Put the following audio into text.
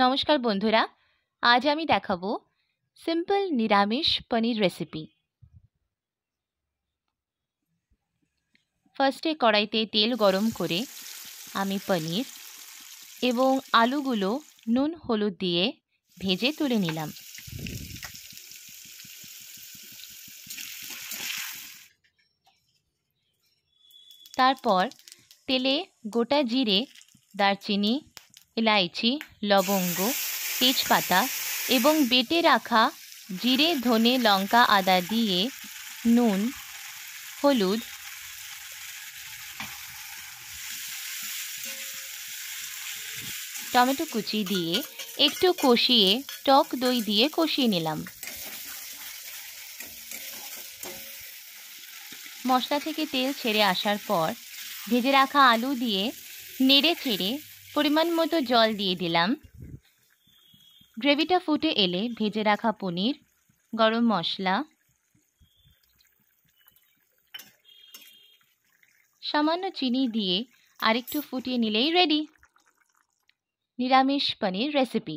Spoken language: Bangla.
নমস্কার বন্ধুরা, আজ আমি দেখাবো সিম্পল নিরামিষ পনির রেসিপি। ফার্স্টে কড়াইতে তেল গরম করে আমি পনির এবং আলুগুলো নুন হলুদ দিয়ে ভেজে তুলে নিলাম। তারপর তেলে গোটা জিরে, দারচিনি, ইলাইচি, লবঙ্গ, তেজপাতা এবং বেটে রাখা জিরে, ধনে, লঙ্কা, আদা দিয়ে নুন, হলুদ, টমেটো কুচি দিয়ে একটু কষিয়ে টক দই দিয়ে কষিয়ে নিলাম। মশলা থেকে তেল ছেড়ে আসার পর ভেজে রাখা আলু দিয়ে নেড়ে চেড়ে পরিমাণ মতো জল দিয়ে দিলাম। গ্রেভিটা ফুটে এলে ভেজে রাখা পনির, গরম মশলা, সামান্য চিনি দিয়ে আরেকটু ফুটিয়ে নিলেই রেডি নিরামিষ পনির রেসিপি।